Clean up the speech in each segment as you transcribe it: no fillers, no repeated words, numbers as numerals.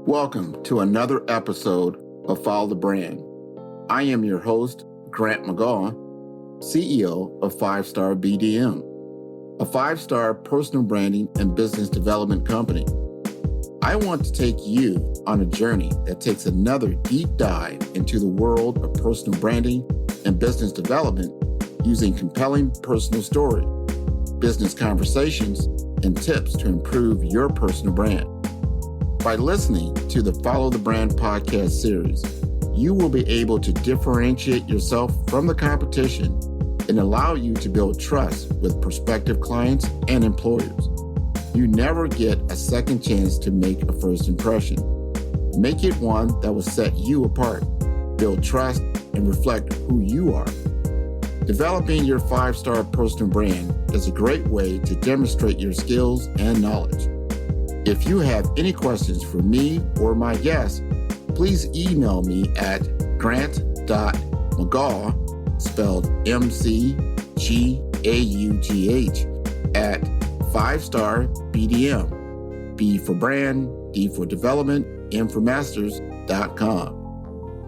Welcome to another episode of Follow the Brand. I am your host, Grant McGaw, CEO of 5-Star BDM, a 5-star personal branding and business development company. I want to take you on a journey that takes another deep dive into the world of personal branding and business development using compelling personal story, business conversations, and tips to improve your personal brand. By listening to the Follow the Brand podcast series, you will be able to differentiate yourself from the competition and allow you to build trust with prospective clients and employers. You never get a second chance to make a first impression. Make it one that will set you apart, build trust, and reflect who you are. Developing your 5-star personal brand is a great way to demonstrate your skills and knowledge. If you have any questions for me or my guests, please email me at grant.mcgaugh, spelled M-C-G-A-U-G-H, at 5-star BDM, B for brand, D for development, M for masters.com.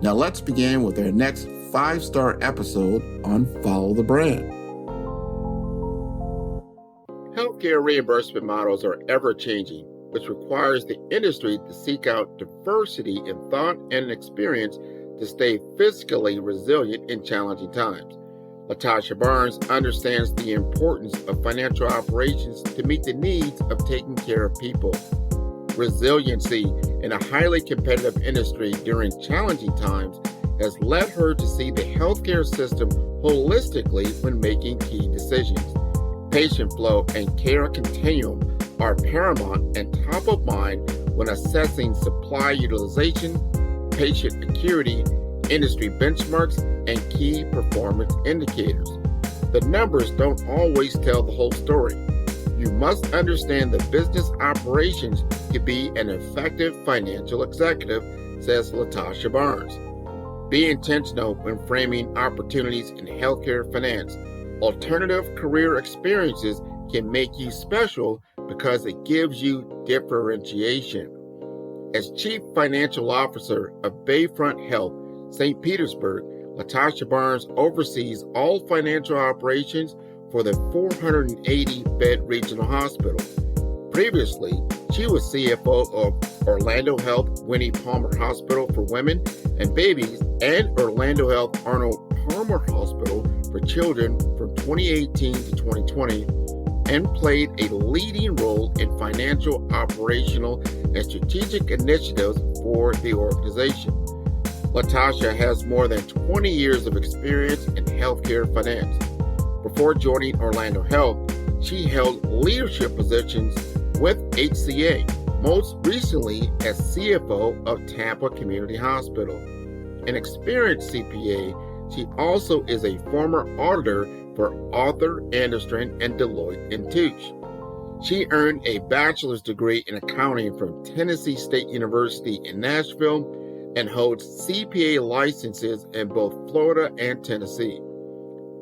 Now let's begin with our next 5-star episode on Follow the Brand. Healthcare reimbursement models are ever-changing, which requires the industry to seek out diversity in thought and experience to stay fiscally resilient in challenging times. LaTasha Barnes understands the importance of financial operations to meet the needs of taking care of people. Resiliency in a highly competitive industry during challenging times has led her to see the healthcare system holistically when making key decisions. Patient flow and care continuum are paramount and top of mind when assessing supply utilization, patient acuity, industry benchmarks, and key performance indicators. The numbers don't always tell the whole story. You must understand the business operations to be an effective financial executive, says LaTasha Barnes. Be intentional when framing opportunities in healthcare finance. Alternative career experiences can make you special because it gives you differentiation. As Chief Financial Officer of Bayfront Health, St. Petersburg, LaTasha Barnes oversees all financial operations for the 480-bed regional hospital. Previously, she was CFO of Orlando Health Winnie Palmer Hospital for Women and Babies and Orlando Health Arnold Palmer Hospital for Children from 2018 to 2020, and played a leading role in financial, operational, and strategic initiatives for the organization. LaTasha has more than 20 years of experience in healthcare finance. Before joining Orlando Health, she held leadership positions with HCA, most recently as CFO of Tampa Community Hospital. An experienced CPA, she also is a former auditor for Arthur Andersen and Deloitte & Touche. She earned a bachelor's degree in accounting from Tennessee State University in Nashville and holds CPA licenses in both Florida and Tennessee.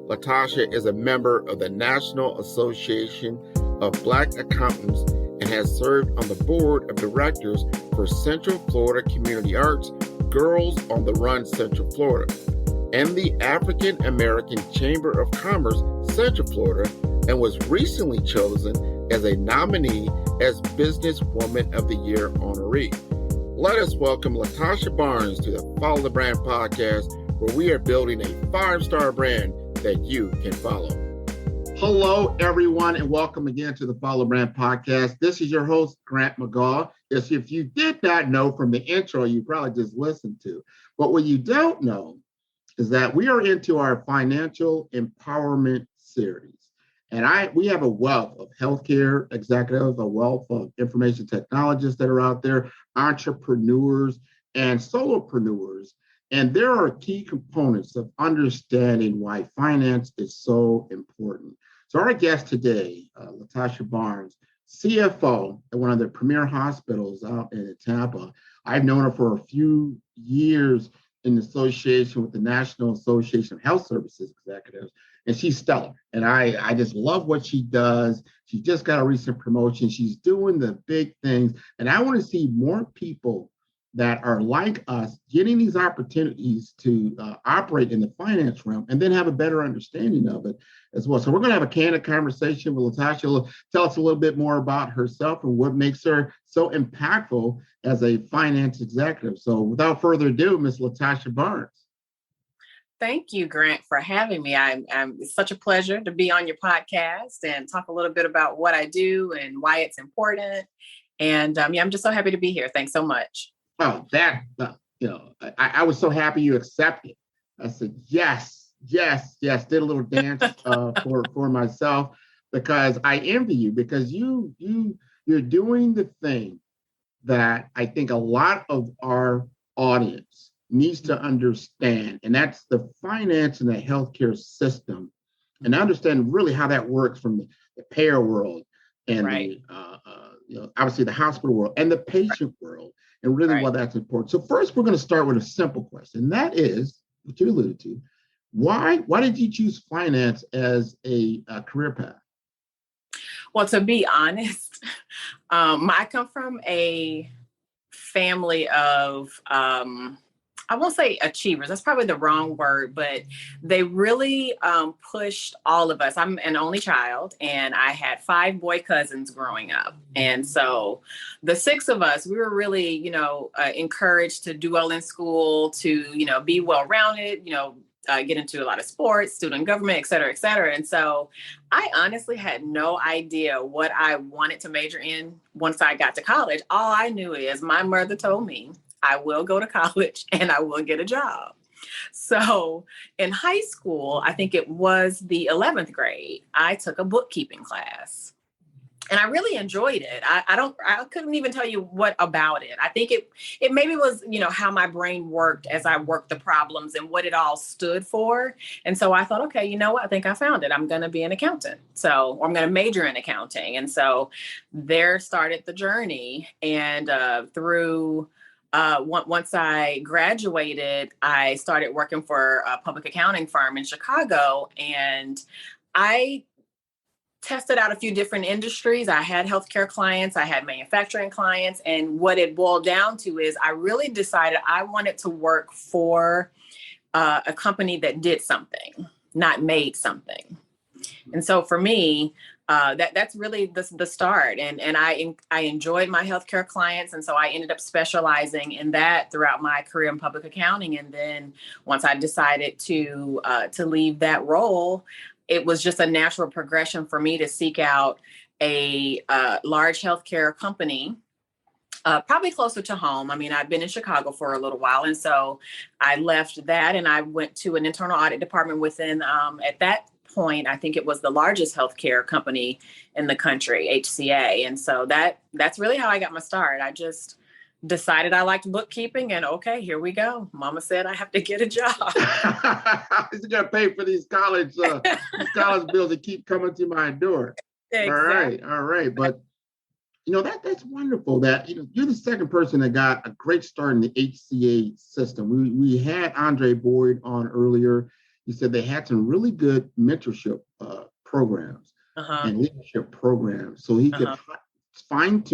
LaTasha is a member of the National Association of Black Accountants and has served on the board of directors for Central Florida Community Arts, Girls on the Run Central Florida, and the African American Chamber of Commerce, Central Florida, and was recently chosen as a nominee as Businesswoman of the Year honoree. Let us welcome LaTasha Barnes to the Follow the Brand podcast, where we are building a 5-star brand that you can follow. Hello, everyone, and welcome again to the Follow the Brand podcast. This is your host, Grant McGaugh. Yes, if you did not know from the intro, you probably just listened to. But what you don't know is that we are into our financial empowerment series. And we have a wealth of healthcare executives, a wealth of information technologists that are out there, entrepreneurs and solopreneurs. And there are key components of understanding why finance is so important. So our guest today, LaTasha Barnes, CFO at one of the premier hospitals out in Tampa. I've known her for a few years in association with the National Association of Health Services Executives, and she's stellar. And I just love what she does. She just got a recent promotion. She's doing the big things. And I want to see more people that are like us, getting these opportunities to operate in the finance realm and then have a better understanding of it as well. So we're going to have a candid conversation with LaTasha. She'll tell us a little bit more about herself and what makes her so impactful as a finance executive. So without further ado, Ms. LaTasha Barnes. Thank you, Grant, for having me. It's such a pleasure to be on your podcast and talk a little bit about what I do and why it's important. And I'm just so happy to be here. Thanks so much. Oh, I was so happy you accepted. I said, yes. Did a little dance for myself because I envy you because you're doing the thing that I think a lot of our audience needs to understand, and that's the finance and the healthcare system, and understand really how that works from the payer world and right. Obviously the hospital world and the patient world. And really why that's important. So first, we're going to start with a simple question. And that is, what you alluded to, why did you choose finance as a career path? Well, to be honest, I come from a family of, I won't say achievers. That's probably the wrong word, but they really pushed all of us. I'm an only child, and I had 5 boy cousins growing up. And so the 6 of us, we were really, encouraged to do well in school, to, be well-rounded, get into a lot of sports, student government, et cetera, et cetera. And so I honestly had no idea what I wanted to major in once I got to college. All I knew is my mother told me, I will go to college and I will get a job. So in high school, I think it was the 11th grade, I took a bookkeeping class. And I really enjoyed it. I couldn't even tell you what about it. I think it maybe was, how my brain worked as I worked the problems and what it all stood for. And so I thought, okay, you know what? I think I found it. I'm going to be an accountant. Or I'm going to major in accounting. And so there started the journey. And once I graduated, I started working for a public accounting firm in Chicago, and I tested out a few different industries. I had healthcare clients, I had manufacturing clients, and what it boiled down to is I really decided I wanted to work for a company that did something, not made something. And so for me, that's really the start. And I enjoyed my healthcare clients. And so I ended up specializing in that throughout my career in public accounting. And then once I decided to leave that role, it was just a natural progression for me to seek out a large healthcare company, probably closer to home. I mean, I've been in Chicago for a little while. And so I left that and I went to an internal audit department within, at that point, I think it was the largest healthcare company in the country, HCA. And so that's really how I got my start. I just decided I liked bookkeeping, and okay, here we go. Mama said I have to get a job. You got to pay for these college bills that keep coming to my door. Exactly. All right. But that's wonderful that you're the second person that got a great start in the HCA system. We had Andre Boyd on earlier. He said they had some really good mentorship programs and leadership programs, so he could find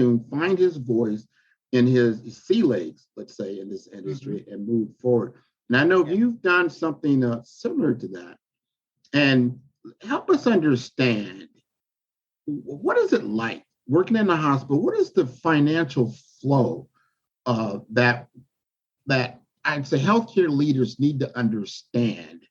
his voice in his sea legs, let's say, in this industry and move forward. And I know you've done something similar to that. And help us understand, what is it like working in a hospital? What is the financial flow that I'd say healthcare leaders need to understand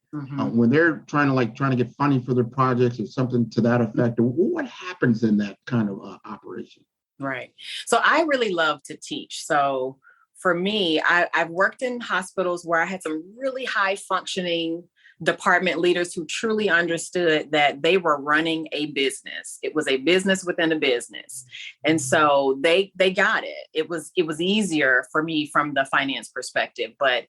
when they're trying to get funding for their projects or something to that effect? What happens in that kind of operation? Right. So I really love to teach. So for me, I've worked in hospitals where I had some really high functioning department leaders who truly understood that they were running a business. It was a business within a business. And so they got it. It was easier for me from the finance perspective. But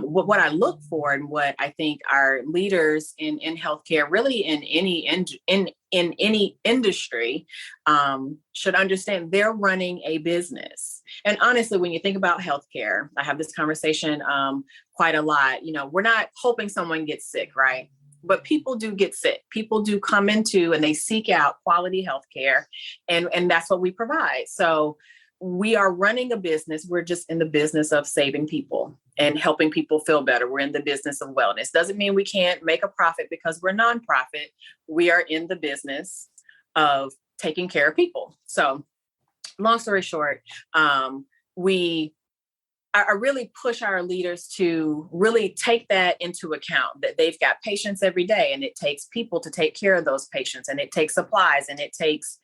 what I look for and what I think our leaders in healthcare, really in any industry, should understand they're running a business. And honestly, when you think about healthcare, I have this conversation quite a lot. We're not hoping someone gets sick, right? But people do get sick. People do come into and they seek out quality healthcare, and that's what we provide. So we are running a business. We're just in the business of saving people and helping people feel better. We're in the business of wellness. Doesn't mean we can't make a profit because we're nonprofit. We are in the business of taking care of people. So long story short, I really push our leaders to really take that into account, that they've got patients every day, and it takes people to take care of those patients, and it takes supplies, and it takes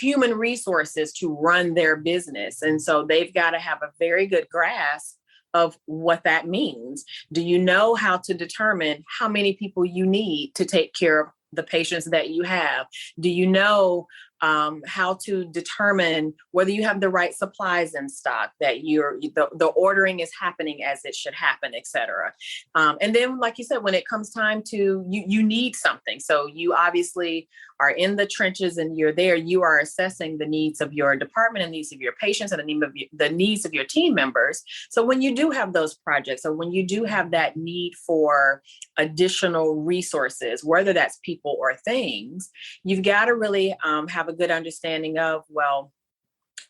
human resources to run their business. And so they've got to have a very good grasp of what that means. Do you know how to determine how many people you need to take care of the patients that you have? Do you know how to determine whether you have the right supplies in stock, that the ordering is happening as it should happen, et cetera. And then, like you said, when it comes time to, you need something. So you obviously are in the trenches and you're there, you are assessing the needs of your department and needs of your patients and the needs of your team members. So when you do have those projects, or when you do have that need for additional resources, whether that's people or things, you've got to really have a good understanding of, well,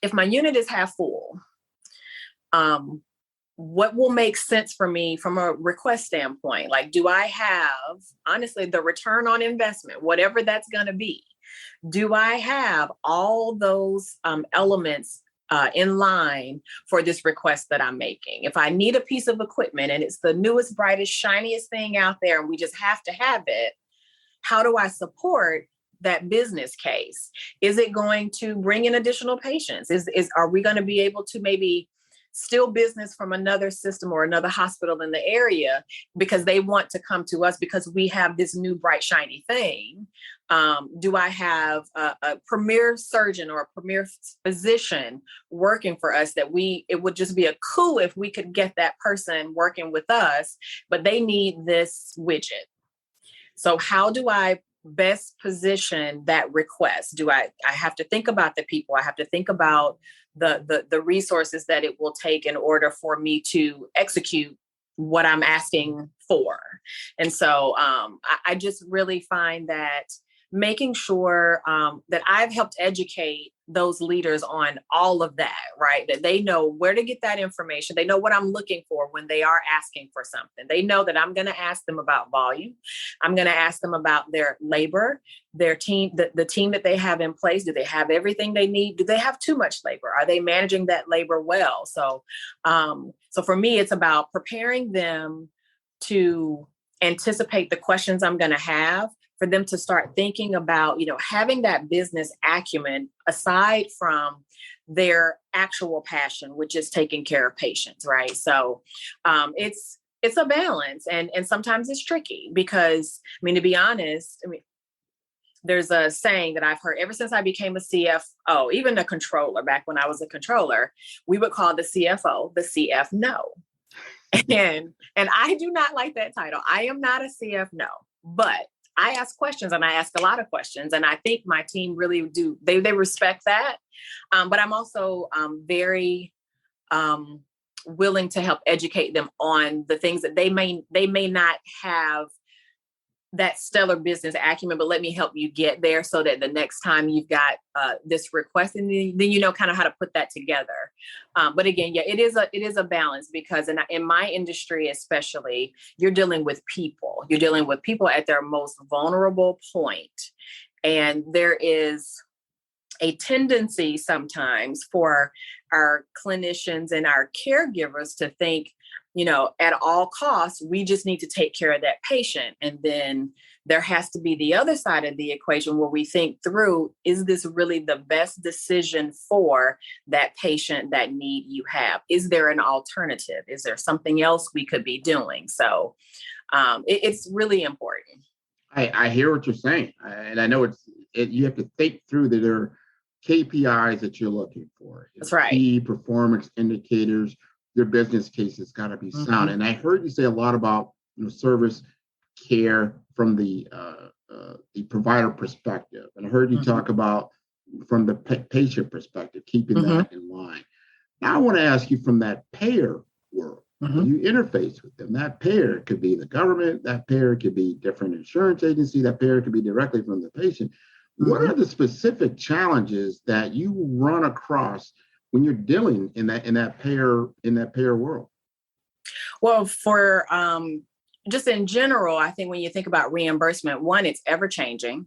if my unit is half full, what will make sense for me from a request standpoint? Like, do I have, honestly, the return on investment, whatever that's going to be? Do I have all those elements in line for this request that I'm making? If I need a piece of equipment and it's the newest, brightest, shiniest thing out there, and we just have to have it, how do I support that business case? Is it going to bring in additional patients? Are we going to be able to maybe steal business from another system or another hospital in the area because they want to come to us because we have this new bright shiny thing? Do I have a premier surgeon or a premier physician working for us that it would just be a coup if we could get that person working with us, but they need this widget? So how do I best position that request? I have to think about the people. I have to think about the resources that it will take in order for me to execute what I'm asking for. And so I just really find that making sure that I've helped educate those leaders on all of that, right? That they know where to get that information. They know what I'm looking for when they are asking for something. They know that I'm going to ask them about volume. I'm going to ask them about their labor, their team, the team that they have in place. Do they have everything they need? Do they have too much labor? Are they managing that labor well? So for me, it's about preparing them to anticipate the questions I'm going to have, for them to start thinking about, having that business acumen aside from their actual passion, which is taking care of patients, right? So it's a balance, and sometimes it's tricky because, to be honest, there's a saying that I've heard ever since I became a CFO, even a controller. Back when I was a controller, we would call the CFO the CF no. And I do not like that title. I am not a CF no, but I ask questions, and I ask a lot of questions. And I think my team really do. They respect that. But I'm also very willing to help educate them on the things that they may not have that stellar business acumen, but let me help you get there so that the next time you've got this request, and then you know kind of how to put that together. But again, yeah, it is a balance, because in my industry especially, you're dealing with people. You're dealing with people at their most vulnerable point. And there is a tendency sometimes for our clinicians and our caregivers to think, at all costs, we just need to take care of that patient. And then there has to be the other side of the equation where we think through, is this really the best decision for that patient, that need you have? Is there an alternative? Is there something else we could be doing? So it's really important. I hear what you're saying. And I know you have to think through that there are KPIs that you're looking for. That's right. Key performance indicators. Your business case has got to be sound. Mm-hmm. And I heard you say a lot about service care from the provider perspective, and I heard you talk about from the patient perspective, keeping that in line. Now I want to ask you from that payer world. You interface with them. That payer could be the government. That payer could be different insurance agency. That payer could be directly from the patient. What are the specific challenges that you run across when you're dealing in that payer world? Well, for just in general, I think when you think about reimbursement, one, it's ever changing.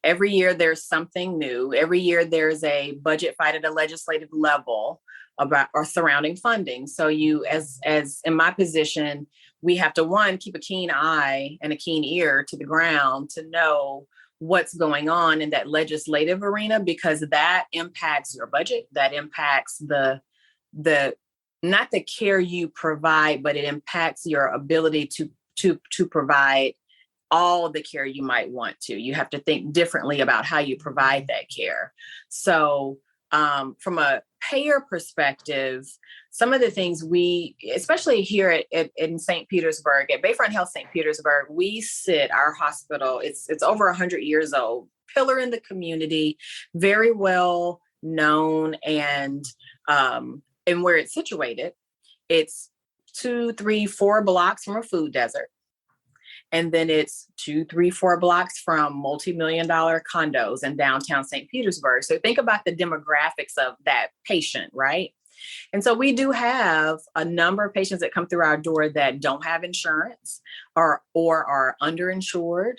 Every year there's something new. Every year there's a budget fight at a legislative level about or surrounding funding. So you, as in my position, we have to, one, keep a keen eye and a keen ear to the ground to know what's going on in that legislative arena, because that impacts your budget, that impacts the not the care you provide, but it impacts your ability to provide all the care you might want to. You have to think differently about how you provide that care. So from a payer perspective, some of the things we, especially here in St. Petersburg, at Bayfront Health St. Petersburg, we sit, our hospital, it's over 100 years old, pillar in the community, very well known, and where it's situated, it's 2, 3, 4 blocks from a food desert. And then it's 2, 3, 4 blocks from multi-million-dollar condos in downtown St. Petersburg. So think about the demographics of that patient, right? And so we do have a number of patients that come through our door that don't have insurance or are underinsured.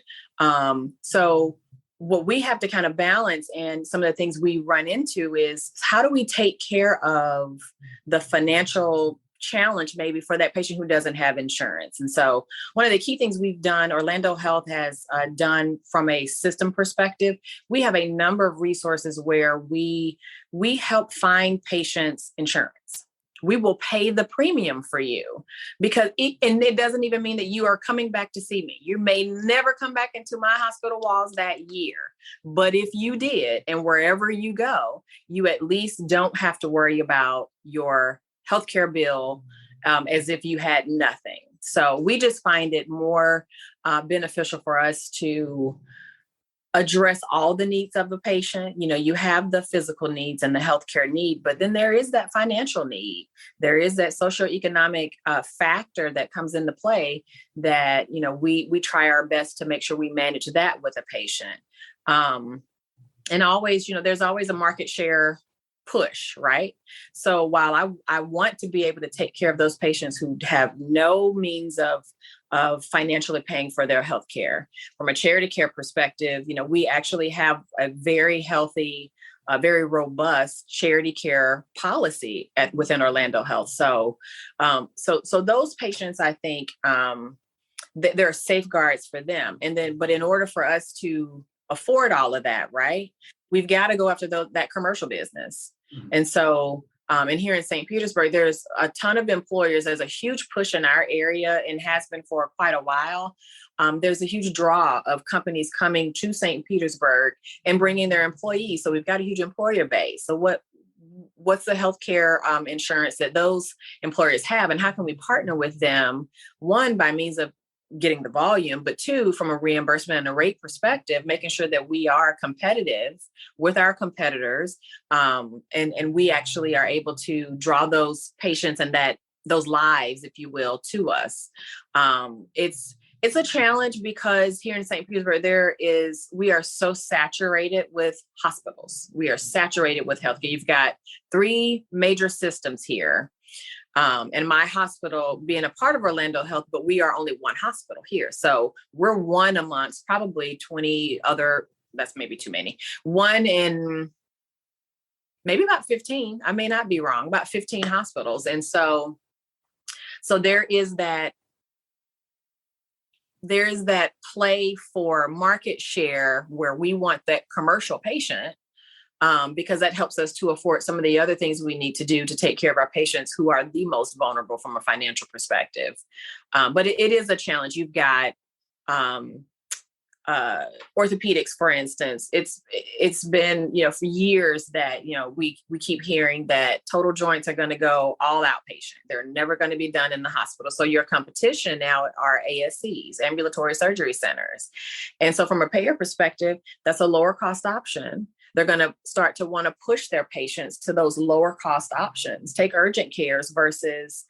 So what we have to kind of balance, and some of the things we run into, is how do we take care of the financial challenge maybe for that patient who doesn't have insurance. And so one of the key things we've done, Orlando Health has done from a system perspective, we have a number of resources where we help find patients insurance. We will pay the premium for you, because it doesn't even mean that you are coming back to see me. You may never come back into my hospital walls that year, but if you did, and wherever you go, you at least don't have to worry about your healthcare bill as if you had nothing. So we just find it more beneficial for us to address all the needs of the patient. You know, you have the physical needs and the healthcare need, but then there is that financial need. There is that socioeconomic factor that comes into play that, you know, we try our best to make sure we manage that with a patient. And always, you know, there's always a market share push, right? So while I want to be able to take care of those patients who have no means of financially paying for their health care, from a charity care perspective, you know, we actually have a very healthy, very robust charity care policy within Orlando Health. So, so those patients, I think, there are safeguards for them. And then, but in order for us to afford all of that, right, we've got to go after that commercial business. Mm-hmm. And so, and here in St. Petersburg, there's a ton of employers. There's a huge push in our area and has been for quite a while. There's a huge draw of companies coming to St. Petersburg and bringing their employees. So we've got a huge employer base. So what's the healthcare insurance that those employers have, and how can we partner with them? One, by means of getting the volume, but two, from a reimbursement and a rate perspective, making sure that we are competitive with our competitors. And we actually are able to draw those patients and those lives, if you will, to us. It's a challenge because here in St. Petersburg, we are so saturated with hospitals. We are saturated with healthcare. You've got 3 major systems here. And my hospital being a part of Orlando Health, but we are only one hospital here. So we're one amongst probably 20 other, that's maybe too many, one in maybe about 15, I may not be wrong, about 15 hospitals. And so there is that play for market share where we want that commercial patient, because that helps us to afford some of the other things we need to do to take care of our patients who are the most vulnerable from a financial perspective. But it is a challenge. You've got orthopedics, for instance. It's been, you know, for years that, you know, we keep hearing that total joints are going to go all outpatient. They're never going to be done in the hospital. So your competition now are ASCs, ambulatory surgery centers. And so from a payer perspective, that's a lower cost option. They're going to start to want to push their patients to those lower cost options. Take urgent cares versus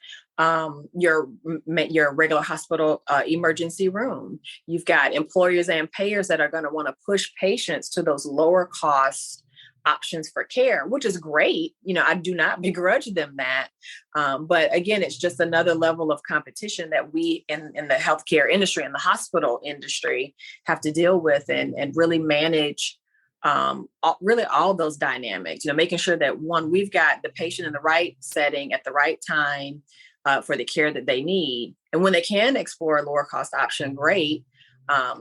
your regular hospital emergency room. You've got employers and payers that are going to want to push patients to those lower cost options for care, which is great. I do not begrudge them that. But again, it's just another level of competition that we in the healthcare industry and the hospital industry have to deal with and really manage really all those dynamics, making sure that one, we've got the patient in the right setting at the right time for the care that they need. And when they can explore a lower cost option, great.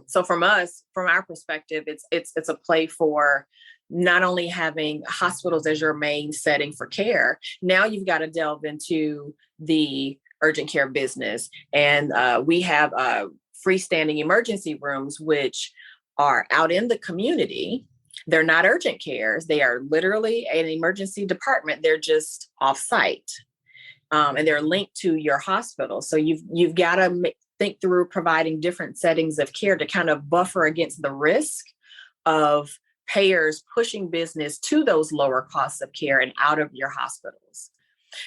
So from our perspective, it's a play for not only having hospitals as your main setting for care. Now you've got to delve into the urgent care business. And we have freestanding emergency rooms, which are out in the community. They're not urgent cares. They are literally an emergency department. They're just off-site. And they're linked to your hospital. So you've got to think through providing different settings of care to kind of buffer against the risk of payers pushing business to those lower costs of care and out of your hospitals.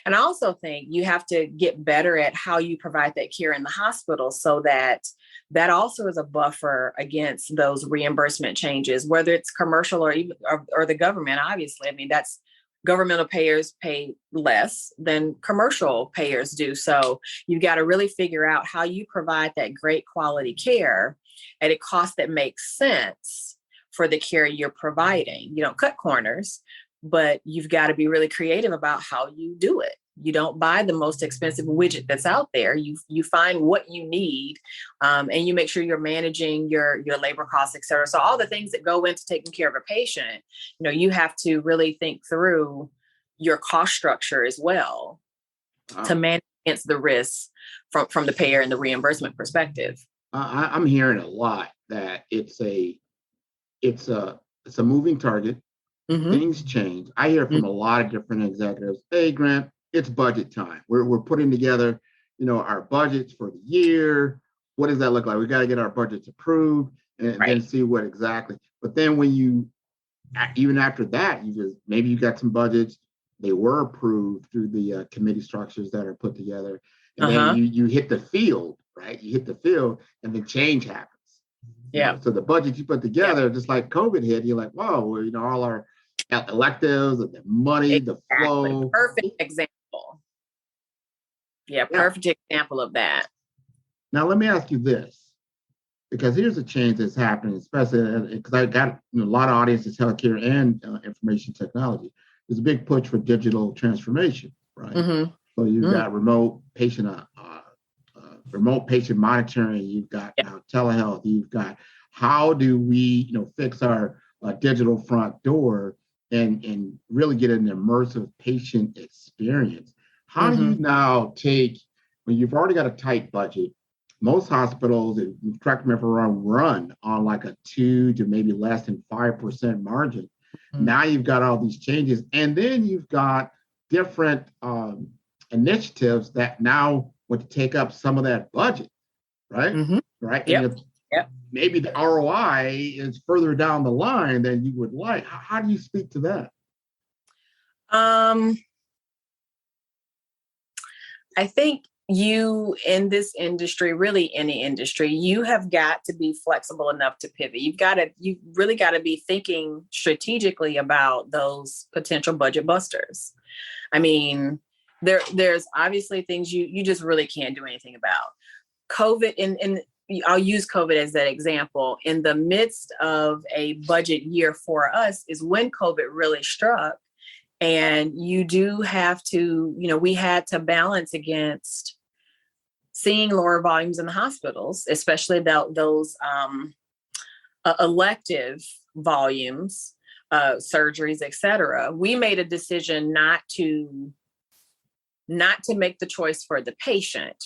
And I also think you have to get better at how you provide that care in the hospital so that also is a buffer against those reimbursement changes, whether it's commercial or the government. Obviously, I mean, that's governmental payers pay less than commercial payers do. So you've got to really figure out how you provide that great quality care at a cost that makes sense for the care you're providing. You don't cut corners, but you've got to be really creative about how you do it. You don't buy the most expensive widget that's out there. You find what you need, and you make sure you're managing your labor costs, et cetera. So all the things that go into taking care of a patient, you have to really think through your cost structure as well to manage against the risks from the payer and the reimbursement perspective. I'm hearing a lot that it's a moving target. Mm-hmm. Things change. I hear from a lot of different executives. Hey, Grant, it's budget time. We're putting together, our budgets for the year. What does that look like? We got to get our budgets approved and then see what exactly. But then when even after that, maybe you got some budgets. They were approved through the committee structures that are put together, and then you hit the field, right? You hit the field, and then change happens. Yeah. So the budget you put together, just like COVID hit, you're like, whoa, all our electives, the money, the flow. Perfect example. Yeah, perfect example of that. Now, let me ask you this, because here's a change that's happening, especially because I got a lot of audiences, healthcare and information technology. There's a big push for digital transformation, right? Mm-hmm. So you've got remote patient monitoring. You've got now telehealth. You've got how do we, fix our digital front door and really get an immersive patient experience. How do you now take, when you've already got a tight budget, most hospitals, correct me if I'm wrong, run on like a 2 to maybe less than 5% margin. Now you've got all these changes, and then you've got different initiatives that now would take up some of that budget, right? Right. Yep. And maybe the ROI is further down the line than you would like. How do you speak to that? I think you in this industry, really any industry, you have got to be flexible enough to pivot. You've really got to be thinking strategically about those potential budget busters. I mean, there's obviously things you just really can't do anything about. COVID, and I'll use COVID as that example. In the midst of a budget year for us is when COVID really struck. And you do have to, we had to balance against seeing lower volumes in the hospitals, especially those elective volumes, surgeries, et cetera. We made a decision not to make the choice for the patient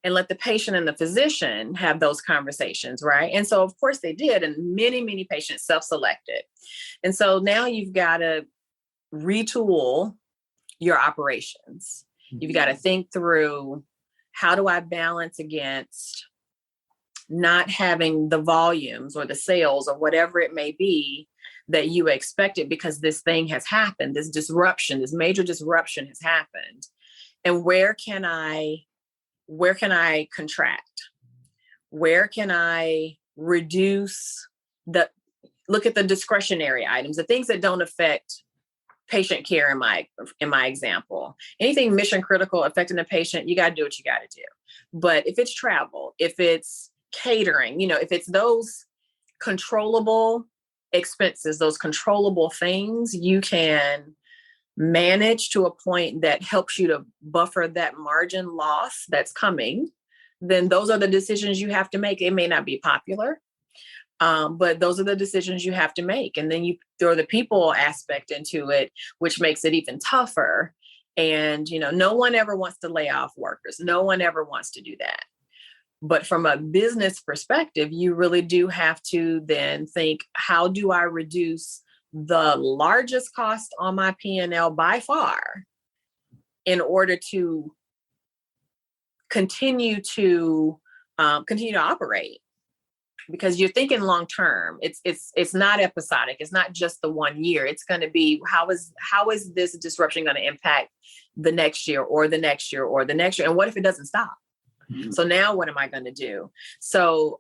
and let the patient and the physician have those conversations, right? And so, of course, they did. And many, many patients self-selected. And so now you've got to retool your operations. You've got to think through, how do I balance against not having the volumes or the sales or whatever it may be that you expected because this thing has happened, this disruption, this major disruption has happened. And where can I contract? Where can I reduce look at the discretionary items, the things that don't affect patient care in my example. Anything mission critical affecting the patient, you got to do what you got to do. But if it's travel, if it's catering, if it's those controllable expenses, those controllable things, you can manage to a point that helps you to buffer that margin loss that's coming. Then those are the decisions you have to make. It may not be popular, but those are the decisions you have to make. And then you throw the people aspect into it, which makes it even tougher. And, no one ever wants to lay off workers. No one ever wants to do that. But from a business perspective, you really do have to then think, how do I reduce the largest cost on my P&L by far in order to continue to operate? Because you're thinking long term. It's not episodic. It's not just the 1 year. It's going to be how is this disruption going to impact the next year or the next year or the next year? And what if it doesn't stop? Mm-hmm. So now what am I going to do? So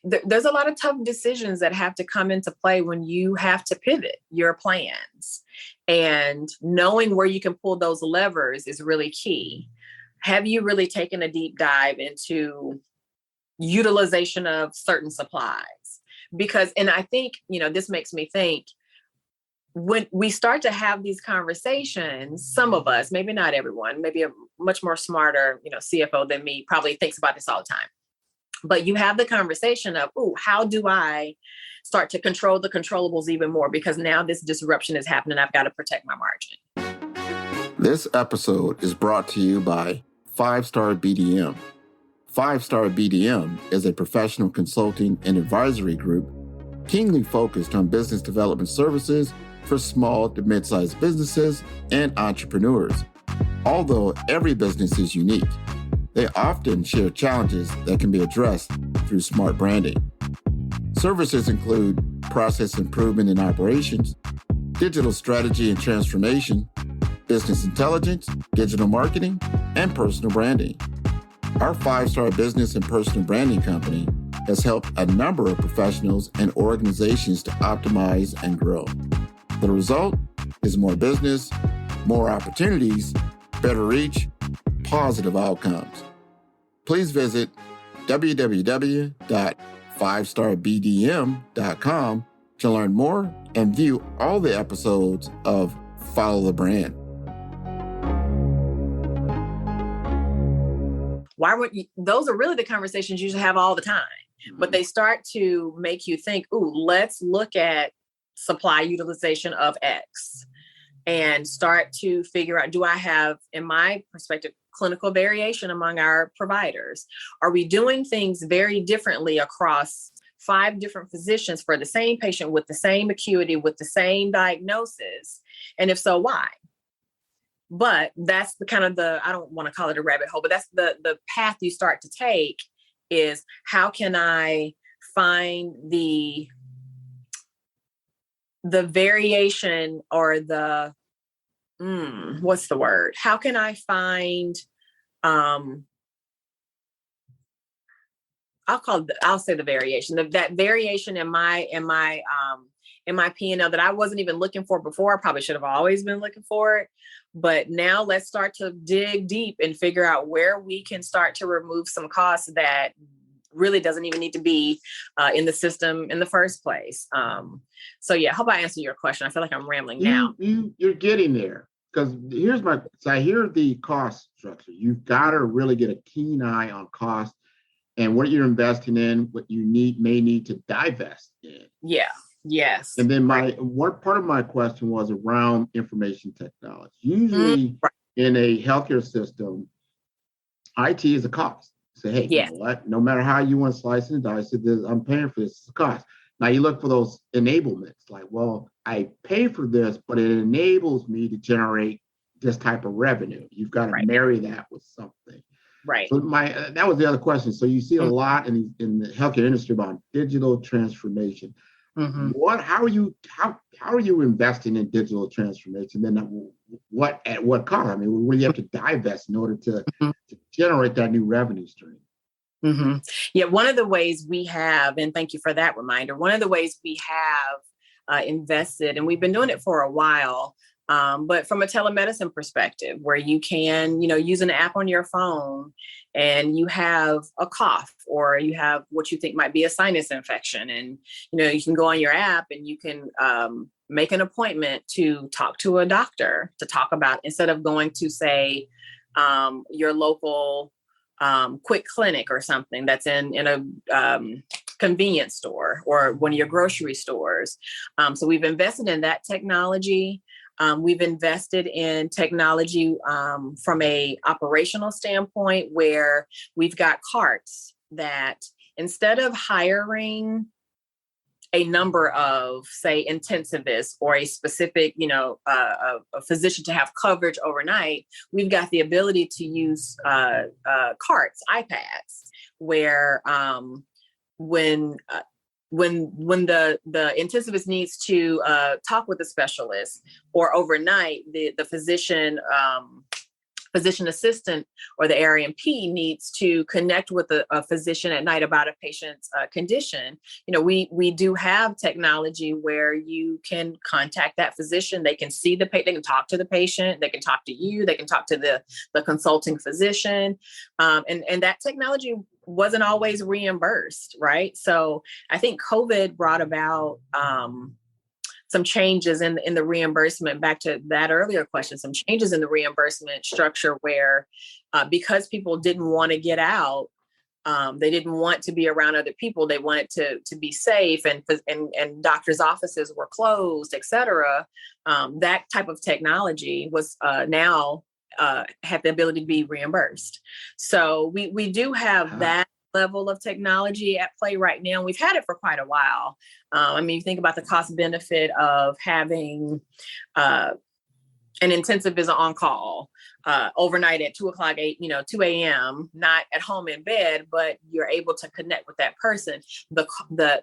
there's a lot of tough decisions that have to come into play when you have to pivot your plans, and knowing where you can pull those levers is really key. Have you really taken a deep dive into utilization of certain supplies? Because, and I think, this makes me think, when we start to have these conversations, some of us, maybe not everyone, maybe a much more smarter, CFO than me probably thinks about this all the time. But you have the conversation of, how do I start to control the controllables even more? Because now this disruption is happening. I've got to protect my margin. This episode is brought to you by 5-Star BDM. 5-Star BDM is a professional consulting and advisory group keenly focused on business development services for small to mid-sized businesses and entrepreneurs. Although every business is unique, they often share challenges that can be addressed through smart branding. Services include process improvement in operations, digital strategy and transformation, business intelligence, digital marketing, and personal branding. Our 5-Star Business and Personal Branding Company has helped a number of professionals and organizations to optimize and grow. The result is more business, more opportunities, better reach, positive outcomes. Please visit www.5starbdm.com to learn more and view all the episodes of Follow the Brand. Those are really the conversations you should have all the time, but they start to make you think, let's look at supply utilization of X and start to figure out, do I have, in my perspective, clinical variation among our providers? Are we doing things very differently across 5 different physicians for the same patient with the same acuity, with the same diagnosis? And if so, why? But that's the kind of I don't want to call it a rabbit hole, but that's the path you start to take, is how can I find the variation, or what's the word? How can I find, I'll say the variation, that variation in my P&L that I wasn't even looking for before. I probably should have always been looking for it. But now let's start to dig deep and figure out where we can start to remove some costs that really doesn't even need to be in the system in the first place. So yeah, I hope I answered your question. I feel like I'm rambling now. You're getting there, because I hear the cost structure. You've got to really get a keen eye on cost and what you're investing in, what you may need to divest in. Yeah. Yes. And then one part of my question was around information technology. Usually in a healthcare system, IT is a cost. Say, hey, you know what? No matter how you want to slice and dice it, I'm paying for this. It's a cost. Now you look for those enablements, like, well, I pay for this, but it enables me to generate this type of revenue. You've got to marry that with something. Right. So that was the other question. So you see a lot in the healthcare industry about digital transformation. Mm-hmm. How are you investing in digital transformation? Then at what cost? I mean, will you have to divest in order to generate that new revenue stream? Mm-hmm. Yeah, one of the ways we have, and thank you for that reminder, one of the ways we have invested, and we've been doing it for a while, but from a telemedicine perspective, where you can, use an app on your phone and you have a cough or you have what you think might be a sinus infection. And, you can go on your app and you can make an appointment to talk to a doctor to talk about, instead of going to, say, your local quick clinic or something that's in a convenience store or one of your grocery stores. So we've invested in that technology. We've invested in technology from a operational standpoint, where we've got carts that, instead of hiring a number of, say, intensivists or a specific, a physician to have coverage overnight, we've got the ability to use carts, iPads, where when the intensivist needs to talk with a specialist, or overnight, the physician assistant or the RMP needs to connect with a physician at night about a patient's condition. We do have technology where you can contact that physician. They can see the patient, they can talk to the patient, they can talk to you, they can talk to the consulting physician. And that technology wasn't always reimbursed, right? So I think COVID brought about some changes in the reimbursement. Back to that earlier question, some changes in the reimbursement structure where because people didn't want to get out, they didn't want to be around other people, they wanted to be safe, and doctors' offices were closed, et cetera. That type of technology was now have the ability to be reimbursed. So we do have that level of technology at play right now. We've had it for quite a while. You think about the cost benefit of having an intensivist on call overnight at 2 a.m., not at home in bed, but you're able to connect with that person. The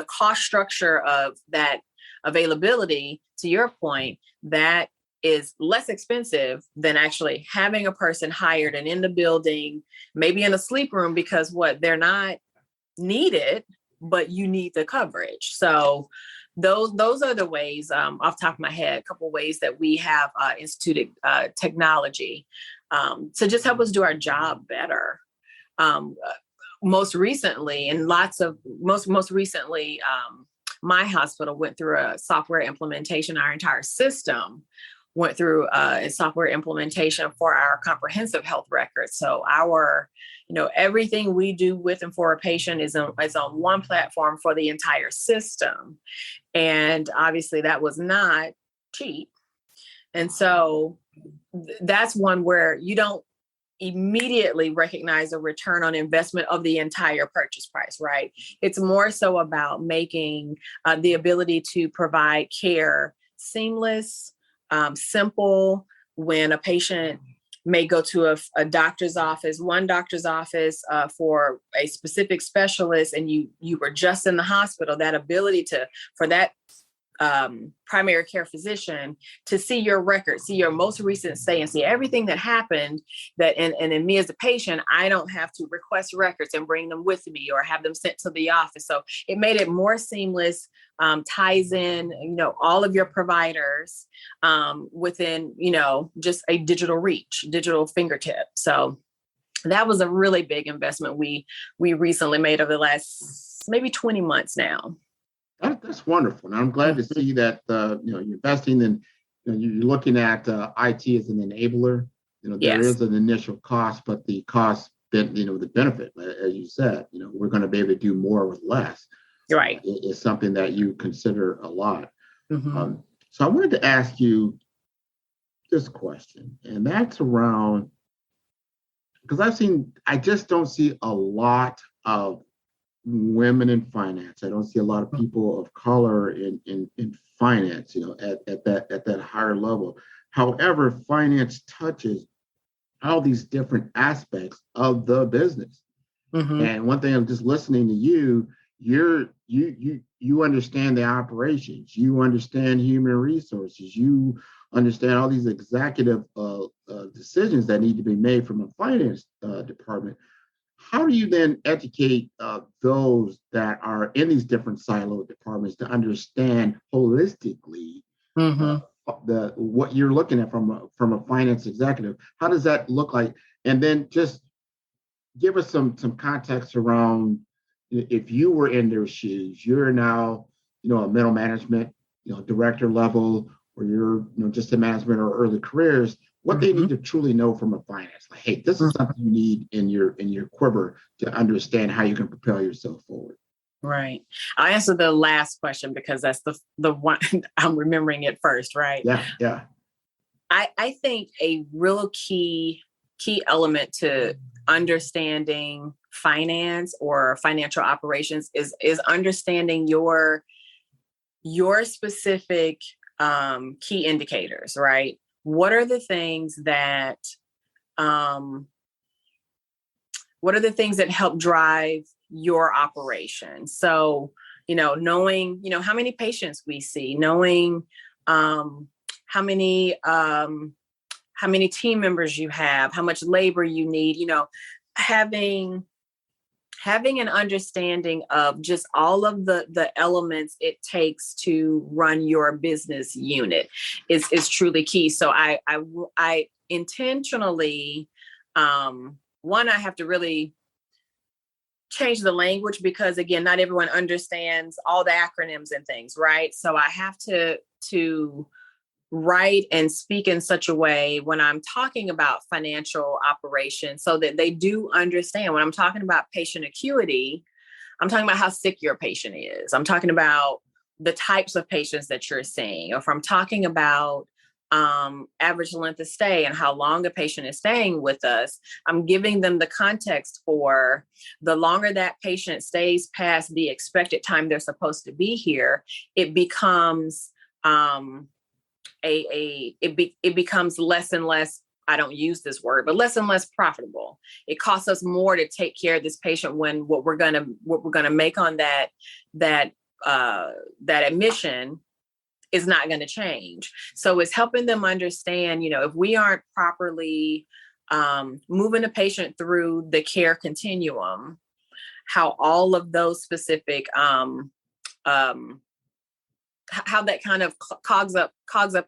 cost structure of that availability, to your point, that is less expensive than actually having a person hired and in the building, maybe in a sleep room, because they're not needed, but you need the coverage. So those are the ways, off the top of my head, a couple of ways that we have instituted technology to just help us do our job better. Most recently, my hospital went through a software implementation. Our entire system went through a software implementation for our comprehensive health record. So our, everything we do with and for a patient is on one platform for the entire system. And obviously that was not cheap. And so that's one where you don't immediately recognize a return on investment of the entire purchase price, right? It's more so about making the ability to provide care seamless, simple. When a patient may go to a doctor's office, one doctor's office for a specific specialist, and you were just in the hospital, that ability for that primary care physician to see your record, see your most recent stay, and see everything that happened, and then me as a patient, I don't have to request records and bring them with me or have them sent to the office. So it made it more seamless, ties in, all of your providers within, just a digital fingertip. So that was a really big investment we recently made over the last maybe 20 months now. That's wonderful. And I'm glad to see that you're investing in, you're looking at IT as an enabler. There is an initial cost, but the cost, the benefit, as you said, we're going to be able to do more with less. Right. Is something that you consider a lot. Mm-hmm. So I wanted to ask you this question, and that's around, because I just don't see a lot of women in finance. I don't see a lot of people of color in finance, at that higher level. However, finance touches all these different aspects of the business. Mm-hmm. And one thing, I'm just listening to you you understand the operations, you understand human resources, you understand all these executive decisions that need to be made from a finance department. How do you then educate those that are in these different siloed departments to understand holistically what you're looking at from a finance executive? How does that look like? And then just give us some context around, if you were in their shoes, you're now, a middle management, director level, or you're, just in management or early careers, what they need to truly know from a finance. Like, hey, this is something you need in your quiver to understand how you can propel yourself forward. Right. I'll answer the last question because that's the one I'm remembering it first, right? Yeah. I think a real key element to understanding finance or financial operations is understanding your specific key indicators, right? What are the things that help drive your operation? So, knowing, how many patients we see, knowing how many team members you have, how much labor you need, having an understanding of just all of the elements it takes to run your business unit is truly key. So I intentionally, one, I have to really change the language because, again, not everyone understands all the acronyms and things, right? So I have to write and speak in such a way when I'm talking about financial operations so that they do understand. When I'm talking about patient acuity, I'm talking about how sick your patient is. I'm talking about the types of patients that you're seeing. Or if I'm talking about average length of stay and how long a patient is staying with us, I'm giving them the context for the longer that patient stays past the expected time they're supposed to be here, it becomes it becomes less and less, I don't use this word, but less and less profitable. It costs us more to take care of this patient when what we're gonna make on that admission is not going to change. So it's helping them understand, if we aren't properly moving the patient through the care continuum, how all of those specific how that kind of cogs up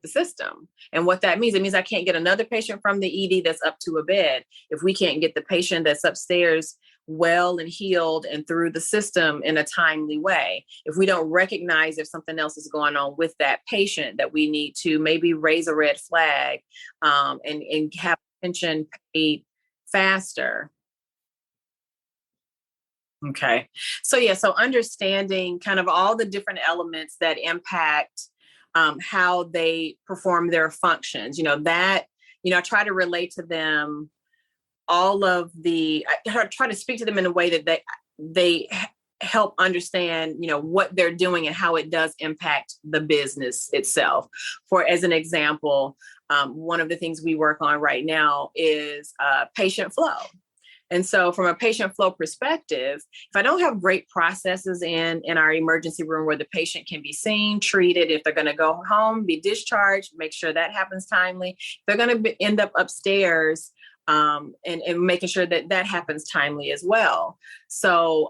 the system. And what that means, it means I can't get another patient from the ED that's up to a bed if we can't get the patient that's upstairs well and healed and through the system in a timely way. If we don't recognize if something else is going on with that patient, that we need to maybe raise a red flag and have attention paid faster. Okay. So understanding kind of all the different elements that impact how they perform their functions, I try to relate to them I try to speak to them in a way that they help understand, what they're doing and how it does impact the business itself. As an example, one of the things we work on right now is patient flow. And so from a patient flow perspective, if I don't have great processes in our emergency room where the patient can be seen, treated, if they're going to go home, be discharged, make sure that happens timely. If they're going to end up upstairs, and making sure that happens timely as well. So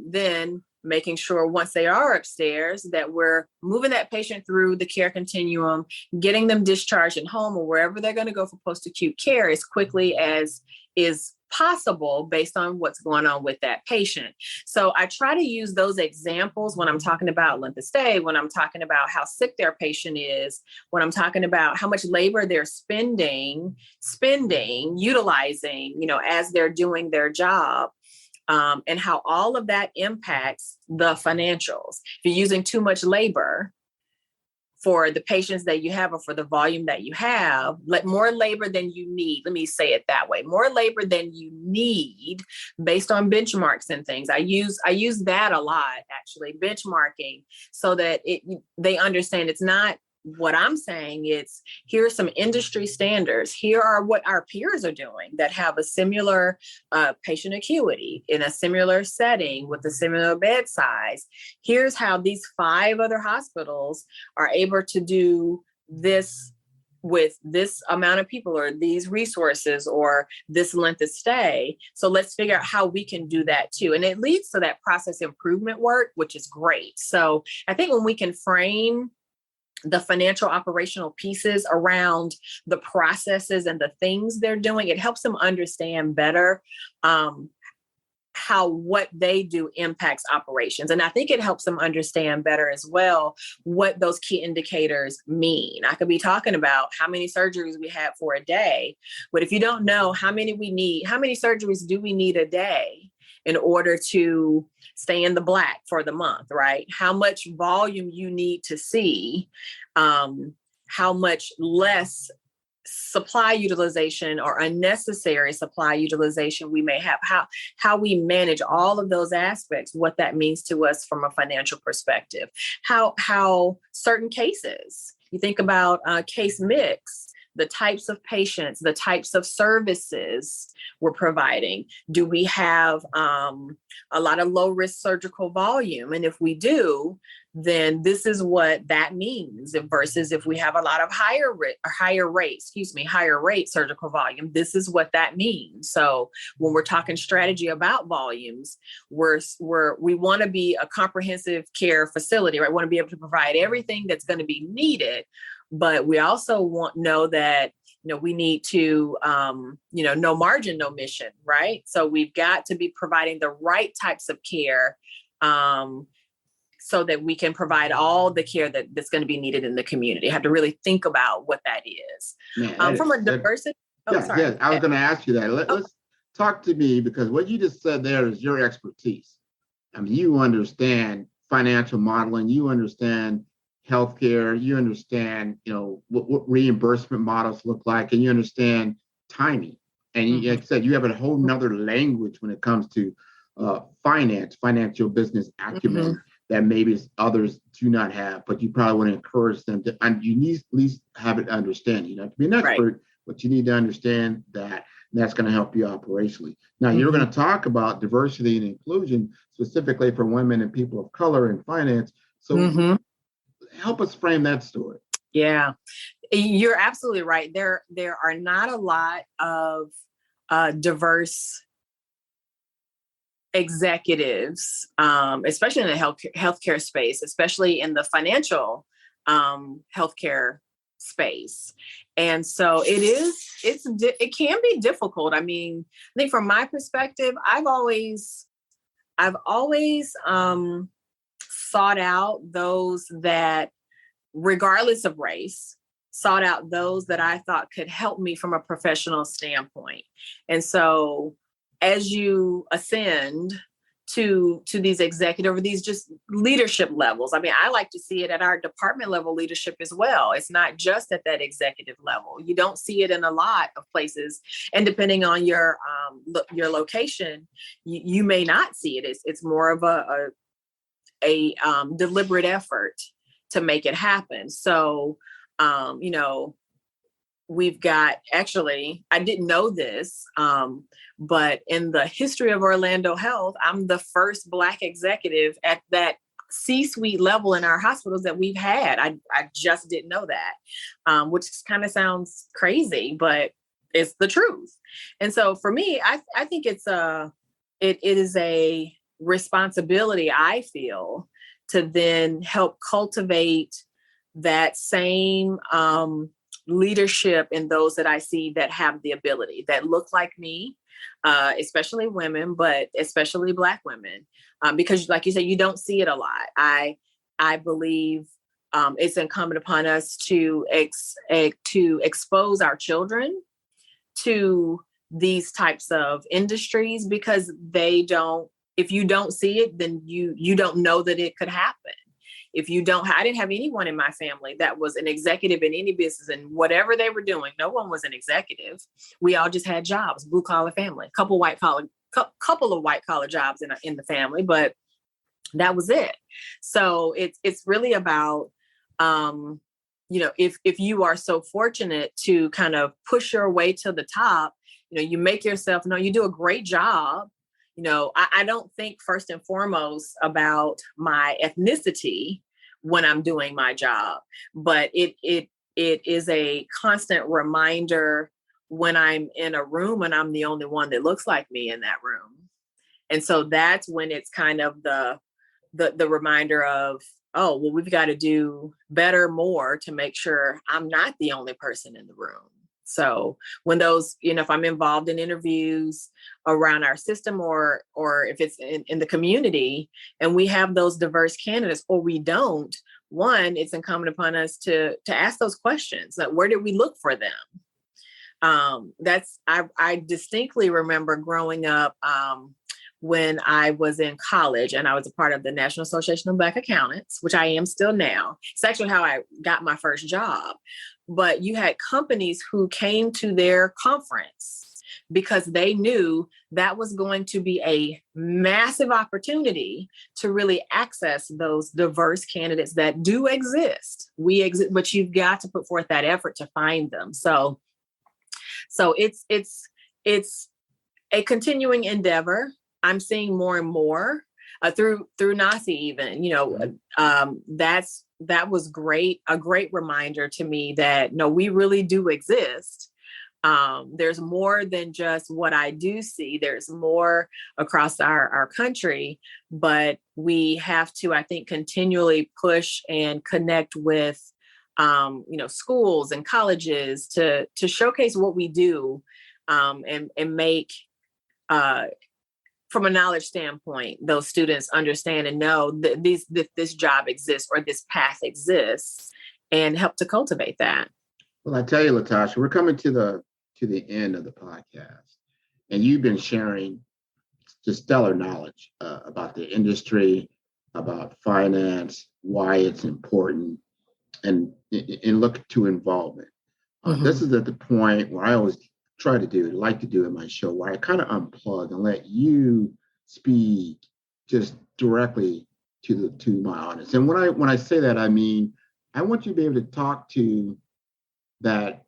then making sure once they are upstairs that we're moving that patient through the care continuum, getting them discharged at home or wherever they're going to go for post-acute care as quickly as is possible based on what's going on with that patient. So I try to use those examples when I'm talking about length of stay, when I'm talking about how sick their patient is, when I'm talking about how much labor they're spending, utilizing, as they're doing their job. And how all of that impacts the financials. If you're using too much labor for the patients that you have or for the volume that you have, more labor than you need. Let me say it that way. More labor than you need based on benchmarks and things. I use that a lot, actually, benchmarking, so that they understand it's not what I'm saying is, here are some industry standards. Here are what our peers are doing that have a similar patient acuity in a similar setting with a similar bed size. Here's how these 5 other hospitals are able to do this with this amount of people or these resources or this length of stay. So let's figure out how we can do that too. And it leads to that process improvement work, which is great. So I think when we can frame the financial operational pieces around the processes and the things they're doing, it helps them understand better how what they do impacts operations. And I think it helps them understand better as well what those key indicators mean. I could be talking about how many surgeries we have for a day, but if you don't know how many surgeries do we need a day in order to stay in the black for the month, right? How much volume you need to see, how much less supply utilization or unnecessary supply utilization we may have, how we manage all of those aspects, what that means to us from a financial perspective, how certain cases, you think about case mix, the types of patients, the types of services we're providing. Do we have a lot of low risk surgical volume? And if we do, then this is what that means versus if we have a lot of higher rate surgical volume, this is what that means. So when we're talking strategy about volumes, we want to be a comprehensive care facility, right? We want to be able to provide everything that's going to be needed, but we also know that we need to, no margin, no mission, right? So we've got to be providing the right types of care so that we can provide all the care that's going to be needed in the community. I have to really think about what that is. From a diversity. Yeah, I was going to ask you that. Let's talk to me, because what you just said there is your expertise. I mean, you understand financial modeling, you understand healthcare, you understand, what reimbursement models look like, and you understand timing. And like I said, you have a whole nother language when it comes to financial business acumen that maybe others do not have, but you probably want to encourage them to, and you need at least have it understand. You don't have to be an expert, but you need to understand that, and that's going to help you operationally. Now, you're going to talk about diversity and inclusion specifically for women and people of color in finance. So help us frame that story. Yeah, you're absolutely right. There are not a lot of diverse executives, especially in the healthcare space, especially in the financial healthcare space. And so it can be difficult. I mean, I think from my perspective, I've always sought out those that, regardless of race, sought out those that I thought could help me from a professional standpoint. And so as you ascend to these executive or these just leadership levels, I mean, I like to see it at our department level leadership as well. It's not just at that executive level. You don't see it in a lot of places. And depending on your location, you may not see it. It's more of a deliberate effort to make it happen. So, we've got, actually, I didn't know this, but in the history of Orlando Health, I'm the first Black executive at that C-suite level in our hospitals that we've had. I just didn't know that, which kind of sounds crazy, but it's the truth. And so for me, I think it is a responsibility, I feel, to then help cultivate that same leadership in those that I see that have the ability, that look like me, especially women, but especially Black women, because like you said, you don't see it a lot. I believe it's incumbent upon us to expose our children to these types of industries, because if you don't see it, then you don't know that it could happen. I didn't have anyone in my family that was an executive in any business, and whatever they were doing, no one was an executive. We all just had jobs, blue collar family, couple of white collar jobs in the family, but that was it. So it's really about if you are so fortunate to kind of push your way to the top, you make yourself know, you do a great job. I don't think first and foremost about my ethnicity when I'm doing my job, but it is a constant reminder when I'm in a room and I'm the only one that looks like me in that room. And so that's when it's kind of the reminder of, oh, well, we've got to do better, more to make sure I'm not the only person in the room. So when those, if I'm involved in interviews around our system or if it's in the community and we have those diverse candidates or we don't, one, it's incumbent upon us to ask those questions. Like, where did we look for them? I distinctly remember growing up when I was in college and I was a part of the National Association of Black Accountants, which I am still now. It's actually how I got my first job. But you had companies who came to their conference because they knew that was going to be a massive opportunity to really access those diverse candidates that do exist. We exist, but you've got to put forth that effort to find them. So it's a continuing endeavor. I'm seeing more and more through NACI even, that was great. A great reminder to me that no, we really do exist. There's more than just what I do see. There's more across our country, but we have to, I think, continually push and connect with, schools and colleges to showcase what we do and make, from a knowledge standpoint, those students understand and know that this job exists or this path exists and help to cultivate that. Well, I tell you, LaTasha, we're coming to the end of the podcast, and you've been sharing just stellar knowledge about the industry, about finance, why it's important, and look to involvement. This is at the point where I always like to do in my show, where I kind of unplug and let you speak just directly to my audience. And when I say that, I mean, I want you to be able to talk to that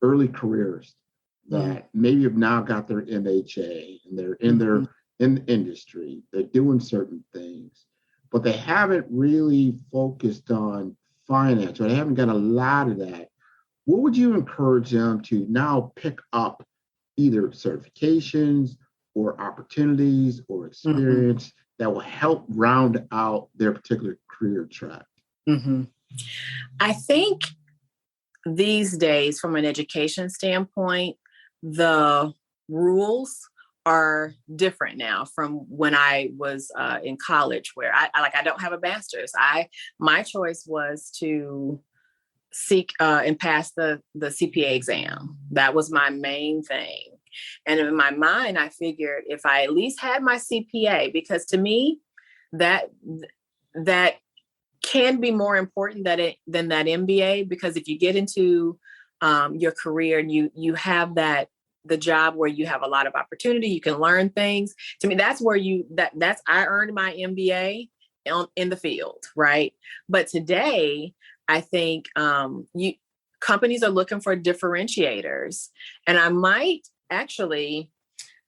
early careers that maybe have now got their MHA and they're in the industry, they're doing certain things, but they haven't really focused on finance, or they haven't got a lot of that. What would you encourage them to now pick up, either certifications or opportunities or experience that will help round out their particular career track? I think these days, from an education standpoint, the rules are different now from when I was in college, where I don't have a master's. My choice was to seek and pass the CPA exam. That was my main thing. And in my mind, I figured if I at least had my CPA, because to me, that can be more important than that MBA, because if you get into your career and you have the job where you have a lot of opportunity, you can learn things. To me, that's where I earned my MBA in the field, right? But today, I think companies are looking for differentiators. And I might actually,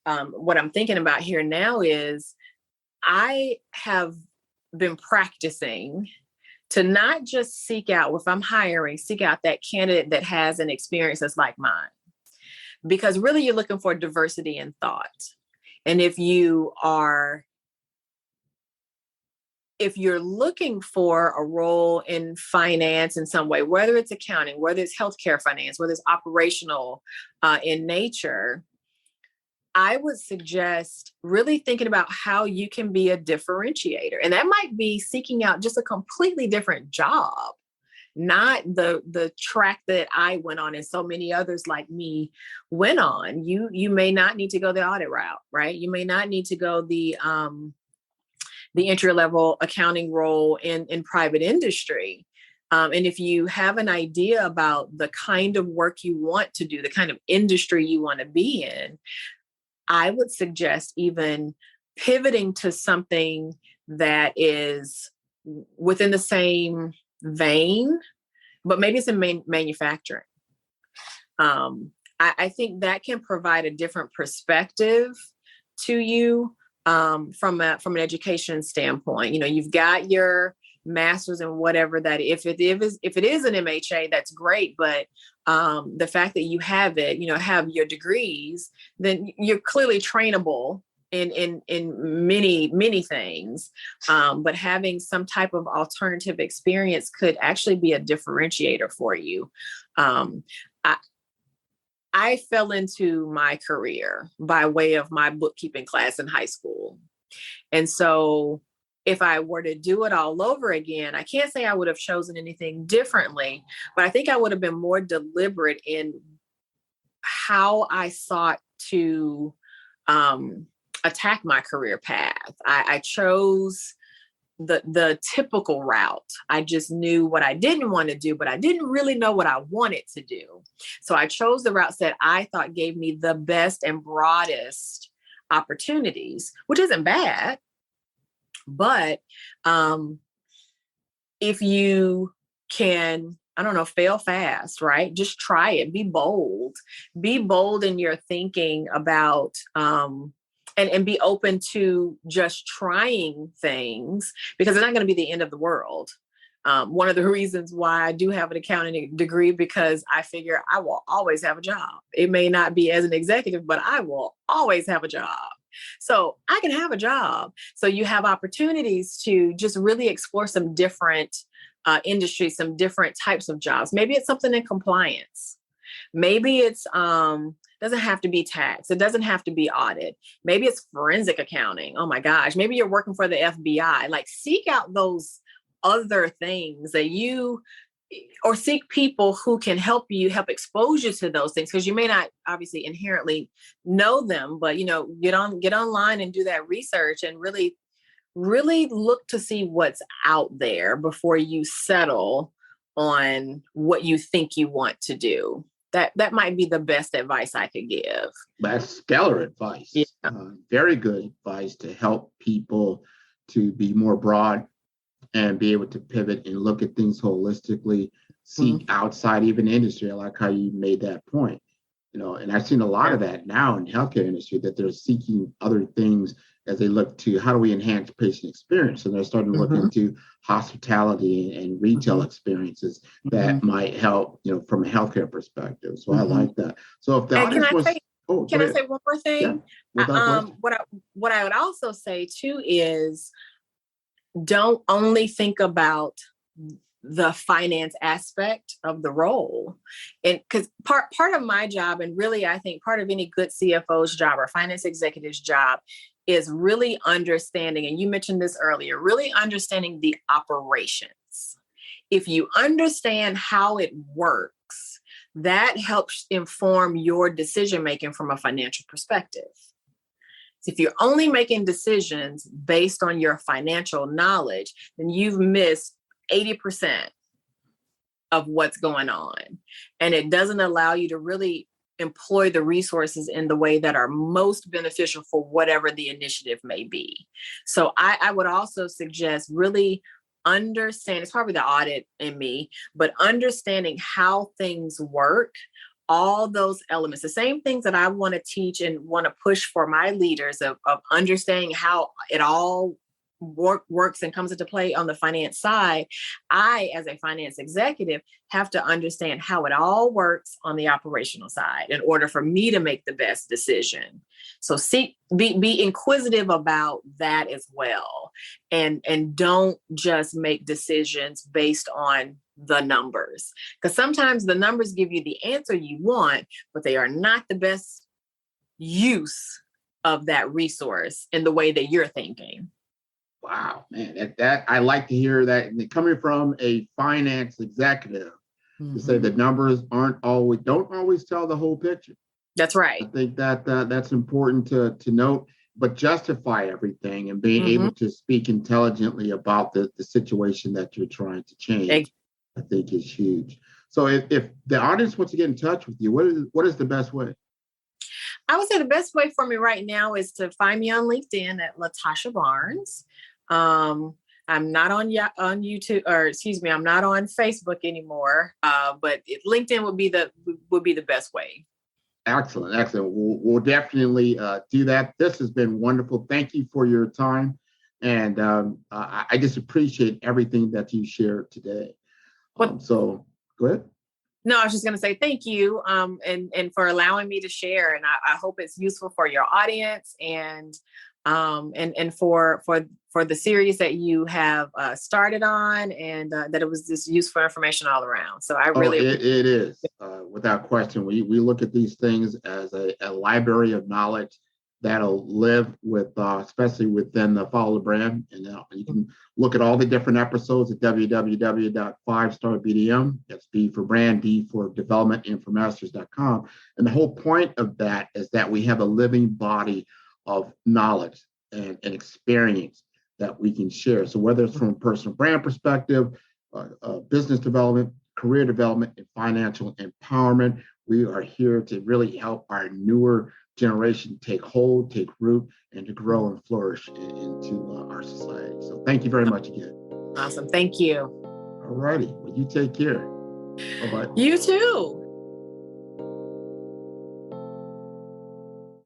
what I'm thinking about here now is I have been practicing to not just seek out, if I'm hiring, seek out that candidate that has an experience that's like mine. Because really you're looking for diversity in thought. And if you're looking for a role in finance in some way, whether it's accounting, whether it's healthcare finance, whether it's operational in nature, I would suggest really thinking about how you can be a differentiator. And that might be seeking out just a completely different job, not the track that I went on and so many others like me went on. You may not need to go the audit route, right? You may not need to go the entry-level accounting role in private industry. And if you have an idea about the kind of work you want to do, the kind of industry you want to be in, I would suggest even pivoting to something that is within the same vein but maybe it's in manufacturing. I think that can provide a different perspective to you from an education standpoint. You've got your master's and whatever that if it is an MHA, that's great. But the fact that you have it, have your degrees, then you're clearly trainable in many things. But having some type of alternative experience could actually be a differentiator for you. I fell into my career by way of my bookkeeping class in high school. And so if I were to do it all over again, I can't say I would have chosen anything differently, but I think I would have been more deliberate in how I sought to attack my career path. I chose the typical route. I just knew what I didn't want to do, but I didn't really know what I wanted to do. So I chose the routes that I thought gave me the best and broadest opportunities, which isn't bad. But if you can, I don't know, fail fast, right? Just try it. Be bold. Be bold in your thinking about and be open to just trying things, because it's not going to be the end of the world. One of the reasons why I do have an accounting degree, because I figure I will always have a job. It may not be as an executive, but I will always have a job. So I can have a job. So you have opportunities to just really explore some different industries, some different types of jobs. Maybe it's something in compliance. Maybe it's doesn't have to be tax. It doesn't have to be audit. Maybe it's forensic accounting. Oh my gosh. Maybe you're working for the FBI. Like, seek out those other things that or seek people who can help expose you to those things. Because you may not obviously inherently know them, but get online and do that research and really look to see what's out there before you settle on what you think you want to do. That might be the best advice I could give. That's stellar advice. Yeah. Very good advice to help people to be more broad and be able to pivot and look at things holistically, seek outside even industry. I like how you made that point. And I've seen a lot of that now in the healthcare industry, that they're seeking other things as they look to how do we enhance patient experience. And they're starting to look into hospitality and retail experiences that might help, from a healthcare perspective. So I like that. So if the audience was, can I say one more thing? Yeah. What I would also say too is, don't only think about the finance aspect of the role. And because part of my job, and really I think part of any good CFO's job or finance executive's job, is really understanding, and you mentioned this earlier, really understanding the operations. If you understand how it works, that helps inform your decision-making from a financial perspective. So if you're only making decisions based on your financial knowledge, then you've missed 80% of what's going on. And it doesn't allow you to really employ the resources in the way that are most beneficial for whatever the initiative may be. So I would also suggest really understand, it's probably the audit in me, but understanding how things work, all those elements, the same things that I want to teach and want to push for my leaders of understanding how it all works and comes into play on the finance side. I, as a finance executive, have to understand how it all works on the operational side in order for me to make the best decision. So be inquisitive about that as well. And don't just make decisions based on the numbers, because sometimes the numbers give you the answer you want, but they are not the best use of that resource in the way that you're thinking. Wow, man, that I like to hear that. And coming from a finance executive, to say the numbers don't always tell the whole picture. That's right. I think that's important to note, but justify everything and being able to speak intelligently about the situation that you're trying to change, I think is huge. So if the audience wants to get in touch with you, what is the best way? I would say the best way for me right now is to find me on LinkedIn at LaTasha Barnes. I'm not on YouTube, or excuse me, I'm not on Facebook anymore. But LinkedIn would be the best way. Excellent, excellent. We'll definitely do that. This has been wonderful. Thank you for your time, and I just appreciate everything that you shared today. So go ahead. No, I was just going to say thank you, and for allowing me to share. And I hope it's useful for your audience, and for the series that you have started on, and that it was just useful information all around. So I really it is without question. We look at these things as a library of knowledge that'll live with, especially within the Follow the Brand. And you can look at all the different episodes at www.5starbdm. That's B for brand, D for development, and for masters.com. And the whole point of that is that we have a living body of knowledge and experience that we can share. So whether it's from a personal brand perspective, business development, career development, and financial empowerment, we are here to really help our newer generation take hold, take root, and to grow and flourish into our society. So thank you very much again. Awesome. Thank you. All righty. Well, you take care. Bye-bye. You too.